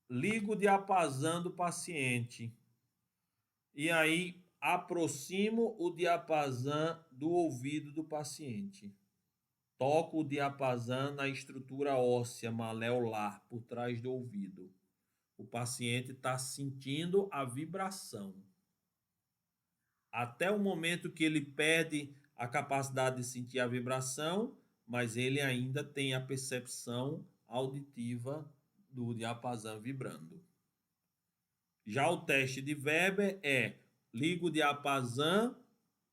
ligo o diapasão do paciente. E aí aproximo o diapasão do ouvido do paciente. Toco o diapasão na estrutura óssea maleolar por trás do ouvido. O paciente está sentindo a vibração. Até o momento que ele perde a capacidade de sentir a vibração, mas ele ainda tem a percepção auditiva do diapasão vibrando. Já o teste de Weber é: ligo o diapasão,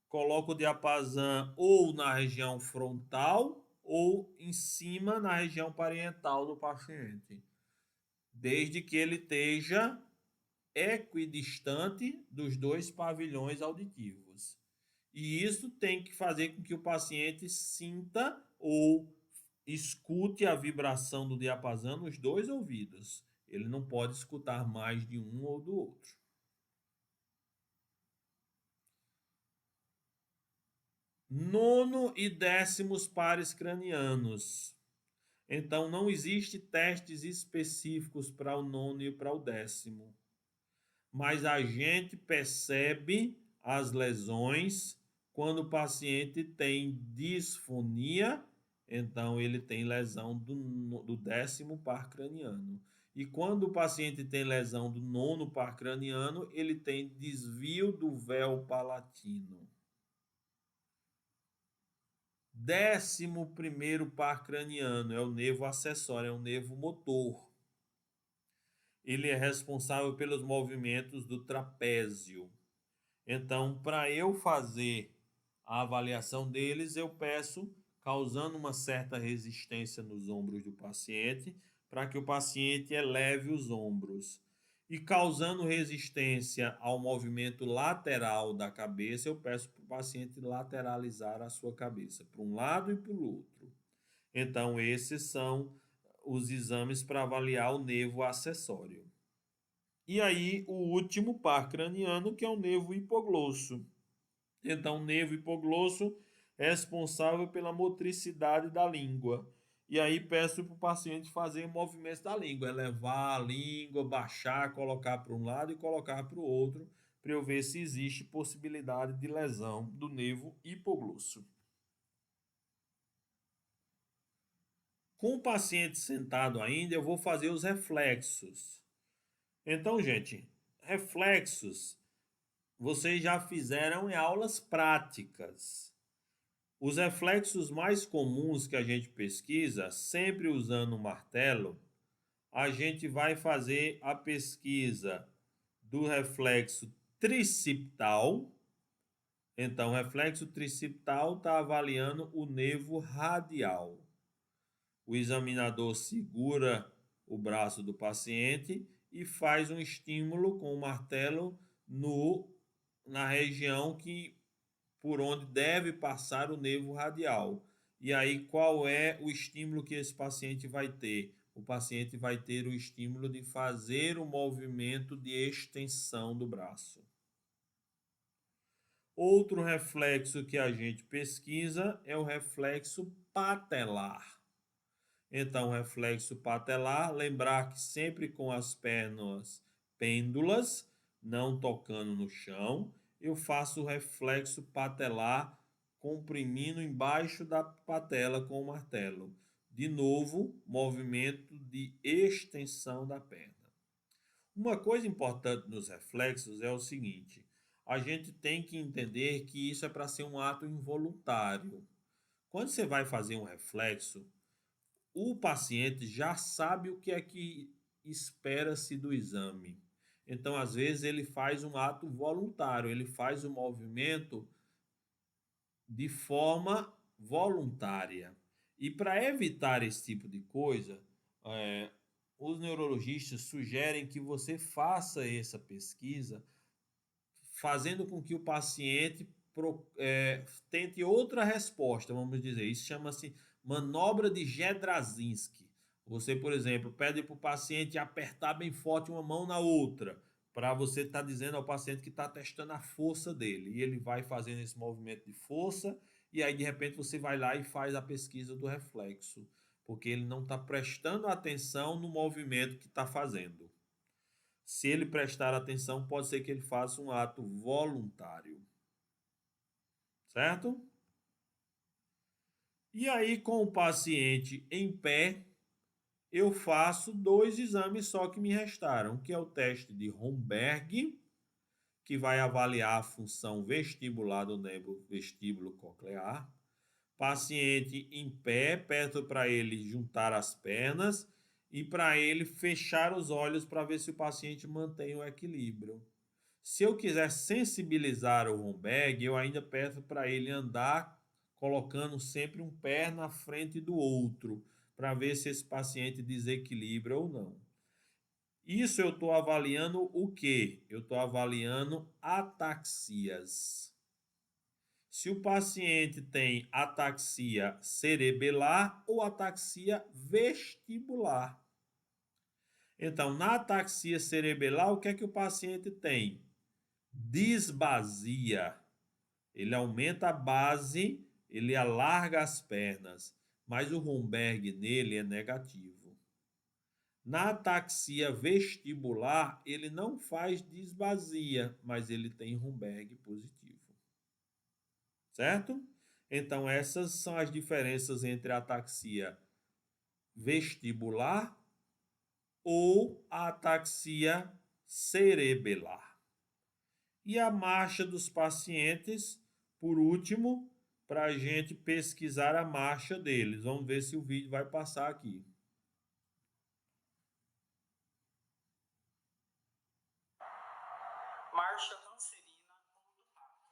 coloco o diapasão ou na região frontal ou em cima na região parietal do paciente, desde que ele esteja equidistante dos dois pavilhões auditivos. E isso tem que fazer com que o paciente sinta ou escute a vibração do diapasão nos dois ouvidos. Ele não pode escutar mais de um ou do outro. nono e décimos pares cranianos. Então, não existe testes específicos para o nono e para o décimo. Mas a gente percebe as lesões quando o paciente tem disfonia, então ele tem lesão do décimo par craniano. E quando o paciente tem lesão do nono par craniano, ele tem desvio do véu palatino. Décimo primeiro par craniano é o nervo acessório, é o nervo motor. Ele é responsável pelos movimentos do trapézio. Então, para eu fazer a avaliação deles, eu peço, causando uma certa resistência nos ombros do paciente, para que o paciente eleve os ombros. E causando resistência ao movimento lateral da cabeça, eu peço para o paciente lateralizar a sua cabeça, para um lado e para o outro. Então, esses são os exames para avaliar o nervo acessório. E aí, o último par craniano, que é o nervo hipoglosso. Então, o nervo hipoglosso é responsável pela motricidade da língua. E aí, peço para o paciente fazer movimentos da língua, elevar a língua, baixar, colocar para um lado e colocar para o outro, para eu ver se existe possibilidade de lesão do nervo hipoglosso. Com o paciente sentado ainda, eu vou fazer os reflexos. Então, gente, reflexos vocês já fizeram em aulas práticas. Os reflexos mais comuns que a gente pesquisa, sempre usando o martelo, a gente vai fazer a pesquisa do reflexo tricipital. Então, o reflexo tricipital está avaliando o nervo radial. O examinador segura o braço do paciente e faz um estímulo com o martelo na região por onde deve passar o nervo radial. E aí, qual é o estímulo que esse paciente vai ter? O paciente vai ter o estímulo de fazer o movimento de extensão do braço. Outro reflexo que a gente pesquisa é o reflexo patelar. Então, o reflexo patelar, lembrar que sempre com as pernas pêndulas, não tocando no chão, eu faço o reflexo patelar comprimindo embaixo da patela com o martelo. De novo, movimento de extensão da perna. Uma coisa importante nos reflexos é o seguinte: a gente tem que entender que isso é para ser um ato involuntário. Quando você vai fazer um reflexo, o paciente já sabe o que é que espera-se do exame. Então, às vezes, ele faz um ato voluntário, ele faz o movimento de forma voluntária. E para evitar esse tipo de coisa, é, os neurologistas sugerem que você faça essa pesquisa fazendo com que o paciente tente outra resposta, vamos dizer. Isso chama-se manobra de Jedrazinski. Você, por exemplo, pede para o paciente apertar bem forte uma mão na outra, para você estar dizendo ao paciente que está testando a força dele. E ele vai fazendo esse movimento de força, e aí de repente você vai lá e faz a pesquisa do reflexo, porque ele não está prestando atenção no movimento que está fazendo. Se ele prestar atenção, pode ser que ele faça um ato voluntário. Certo? E aí, com o paciente em pé, eu faço 2 exames só que me restaram, que é o teste de Romberg, que vai avaliar a função vestibular do nervo vestíbulo coclear. Paciente em pé, peço para ele juntar as pernas e para ele fechar os olhos para ver se o paciente mantém o equilíbrio. Se eu quiser sensibilizar o Romberg, eu ainda peço para ele andar colocando sempre um pé na frente do outro, para ver se esse paciente desequilibra ou não. Isso eu estou avaliando o quê? Eu estou avaliando ataxias. Se o paciente tem ataxia cerebelar ou ataxia vestibular. Então, na ataxia cerebelar, o que é que o paciente tem? Disbasia. Ele aumenta a base, ele alarga as pernas, mas o Romberg nele é negativo. Na ataxia vestibular, ele não faz disbasia, mas ele tem Romberg positivo. Certo? Então, essas são as diferenças entre a ataxia vestibular ou a ataxia cerebelar. E a marcha dos pacientes, por último, para a gente pesquisar a marcha deles. Vamos ver se o vídeo vai passar aqui. Marcha rancerina condutada.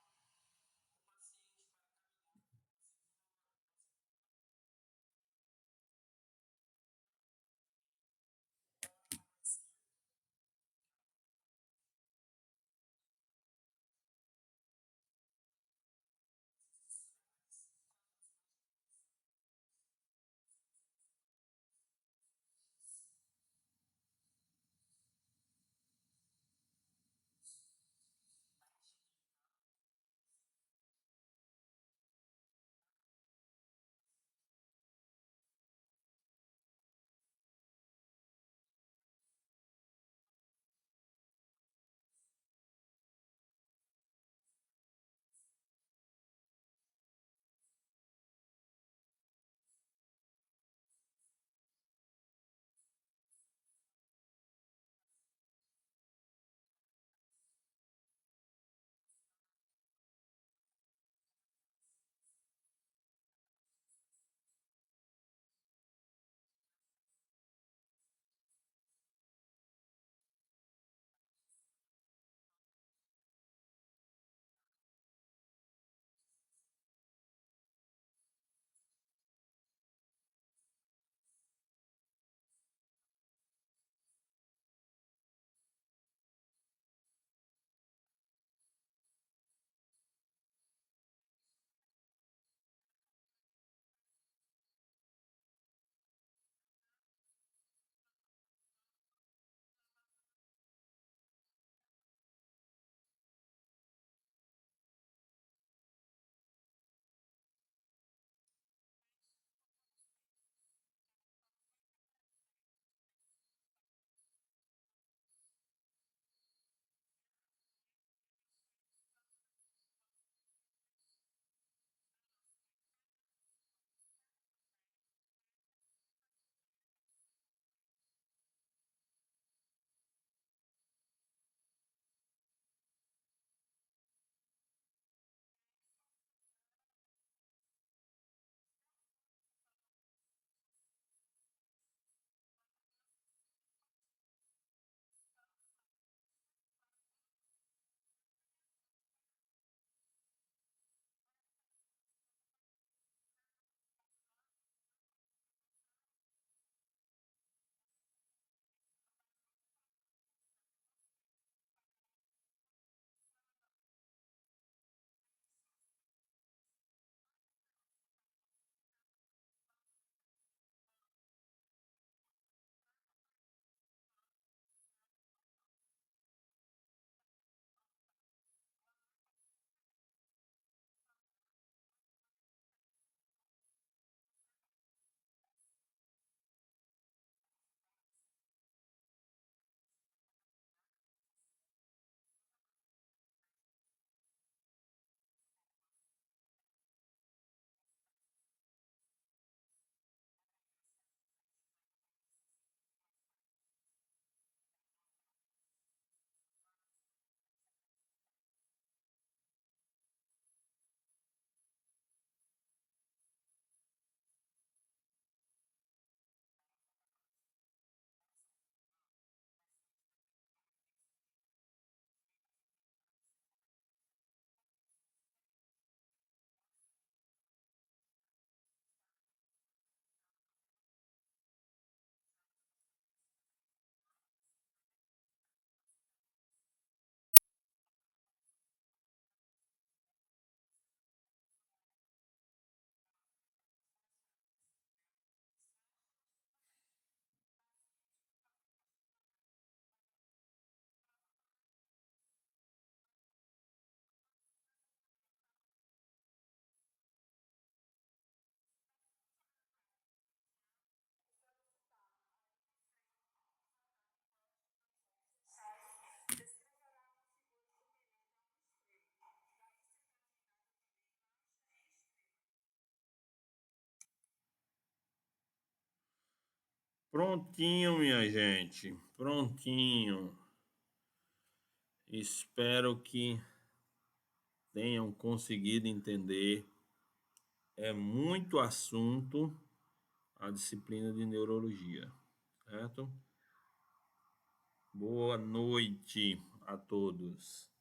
Prontinho, minha gente. Prontinho. Espero que tenham conseguido entender. É muito assunto a disciplina de neurologia, certo? Boa noite a todos.